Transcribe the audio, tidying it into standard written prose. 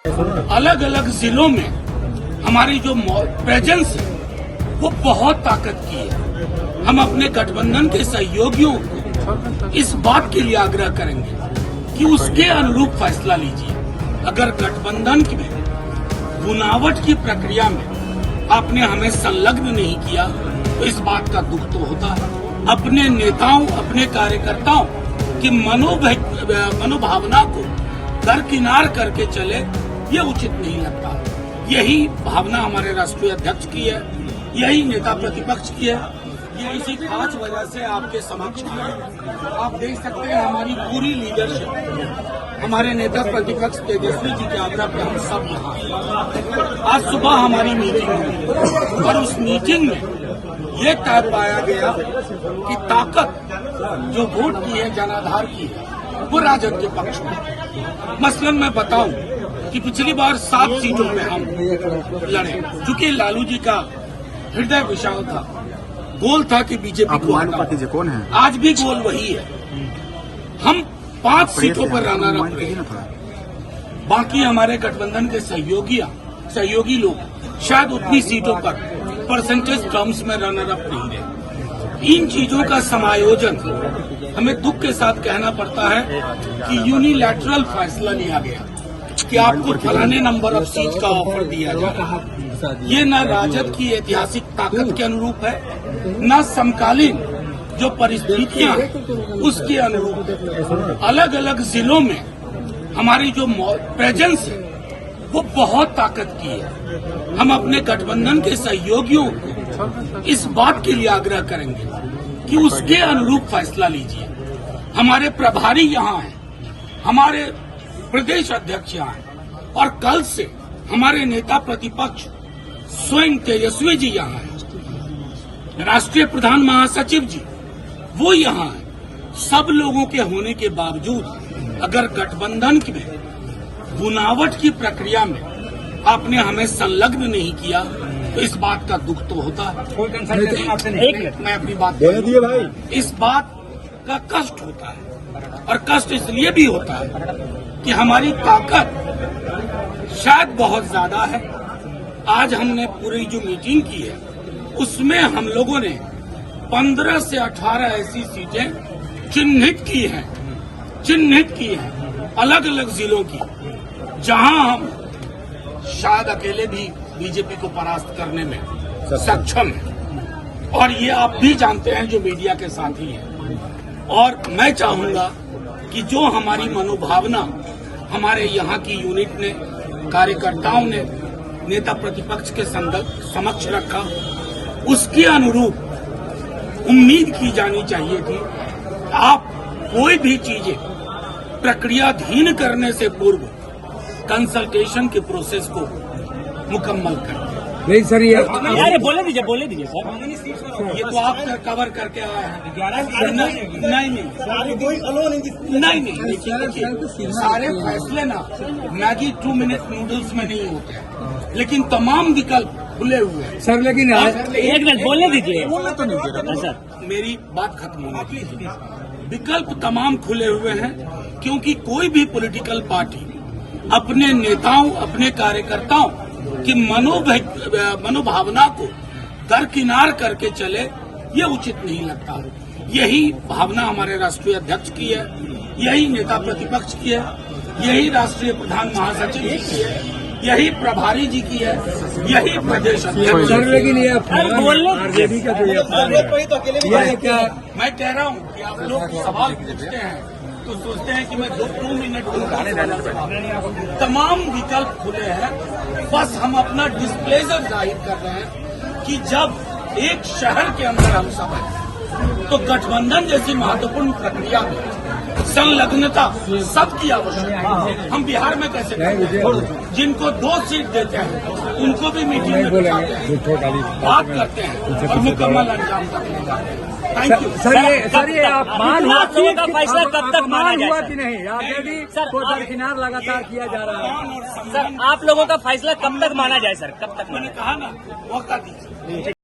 अलग अलग जिलों में हमारी जो प्रेजेंस है वो बहुत ताकत की है। हम अपने गठबंधन के सहयोगियों को इस बात के लिए आग्रह करेंगे कि उसके अनुरूप फैसला लीजिए। अगर गठबंधन में बुनावट की प्रक्रिया में आपने हमें संलग्न नहीं किया तो इस बात का दुख तो होता है। अपने नेताओं, अपने कार्यकर्ताओं की मनोभावना को दरकिनार करके चले, ये उचित नहीं लगता। यही भावना हमारे राष्ट्रीय अध्यक्ष की है, यही नेता प्रतिपक्ष की है। ये इसी खास वजह से आपके समक्ष है। आप देख सकते हैं हमारी पूरी लीडरशिप, हमारे नेता प्रतिपक्ष तेजस्वी जी के आग्रह पर हम सब यहाँ। आज सुबह हमारी मीटिंग हुई और उस मीटिंग में ये तय पाया गया कि ताकत जो वोट की है, जनाधार की है, वो राजद के पक्ष में। मसलन मैं बताऊं कि पिछली बार 7 सीटों पे हम लड़े, चूंकि लालू जी का हृदय विशाल था, गोल था कि बीजेपी को हटाओ। कौन है? आज भी गोल वही है। हम 5 सीटों पर रनर अप रहे, बाकी हमारे गठबंधन के सहयोगी लोग शायद उतनी सीटों पर परसेंटेज टर्म्स में रनर अप नहीं रहे। इन चीजों का समायोजन हमें दुख के साथ कहना पड़ता है कि यूनिलैटरल फैसला लिया गया कि आपको फलाने नंबर ऑफ सीट का ऑफर दिया जा रहा है। ये न राजद की ऐतिहासिक ताकत के अनुरूप है, न समकालीन जो परिस्थितियां उसके अनुरूप। अलग अलग जिलों में हमारी जो प्रेजेंस है वो बहुत ताकत की है। हम अपने गठबंधन के सहयोगियों को इस बात के लिए आग्रह करेंगे कि उसके अनुरूप फैसला लीजिए। हमारे प्रभारी यहाँ हैं, हमारे प्रदेश अध्यक्ष यहाँ हैं और कल से हमारे नेता प्रतिपक्ष स्वयं तेजस्वी जी यहाँ हैं, राष्ट्रीय प्रधान महासचिव जी वो यहाँ हैं। सब लोगों के होने के बावजूद अगर गठबंधन में बुनावट की प्रक्रिया में आपने हमें संलग्न नहीं किया तो इस बात का दुख तो होता है। मैं अपनी बात बोल दिए भाई। इस बात का कष्ट होता है और कष्ट इसलिए भी होता है कि हमारी ताकत शायद बहुत ज्यादा है। आज हमने पूरी जो मीटिंग की है उसमें हम लोगों ने 15 से 18 ऐसी सीटें चिन्हित की हैं अलग अलग जिलों की, जहां हम शायद अकेले भी बीजेपी को परास्त करने में सक्षम हैं। और ये आप भी जानते हैं जो मीडिया के साथी हैं। और मैं चाहूंगा कि जो हमारी मनोभावना हमारे यहाँ की यूनिट ने, कार्यकर्ताओं ने नेता प्रतिपक्ष के समक्ष रखा, उसके अनुरूप उम्मीद की जानी चाहिए थी। आप कोई भी चीजें प्रक्रियाधीन करने से पूर्व कंसल्टेशन के प्रोसेस को मुकम्मल कर। नहीं सर, ये बोले दीजिए सर। ये तो आप कवर करके आए हैं। नहीं, देखिए सारे फैसले ना मैगी 2 मिनट नूडल्स में नहीं होते हैं, लेकिन तमाम विकल्प खुले हुए हैं सर। लेकिन 1 मिनट बोलने दीजिए। सर मेरी बात खत्म होने दीजिए। विकल्प तमाम खुले हुए हैं क्योंकि कोई भी पॉलिटिकल पार्टी अपने नेताओं, अपने कार्यकर्ताओं की मनोभावना को दरकिनार करके चले, ये उचित नहीं लगता। यही भावना हमारे राष्ट्रीय अध्यक्ष की है, यही नेता प्रतिपक्ष की है, यही राष्ट्रीय प्रधान महासचिव जी की है, यही प्रभारी जी की है, यही प्रदेश अध्यक्ष। सर लेकिन ये आरजेडी का क्या मैं कह रहा हूँ कि आप लोग सवाल पूछते हैं तो सोचते हैं कि मैं 2 मिनट तमाम विकल्प खुले हैं। बस हम अपना डिस्प्लेजर जाहिर कर रहे हैं कि जब एक शहर के अंदर हम सब हैं तो गठबंधन जैसी महत्वपूर्ण प्रक्रिया में संलग्नता सबकी आवश्यकता है। हम बिहार में कैसे जिनको 2 सीट देते हैं उनको भी मीटिंग में बुलाते हैं, बात करते हैं और मुकम्मल अंजाम तक ले जाते हैं। Thank you sir. ये अपमान हुआ का फैसला कब तक माना हुआ जाए कि नहीं? आरजेडी को दरकिनार लगातार किया जा रहा है। सर, आप लोगों का फैसला कब तक माना जाए सर? कब तक मैंने कहा ना, मौका दीजिए।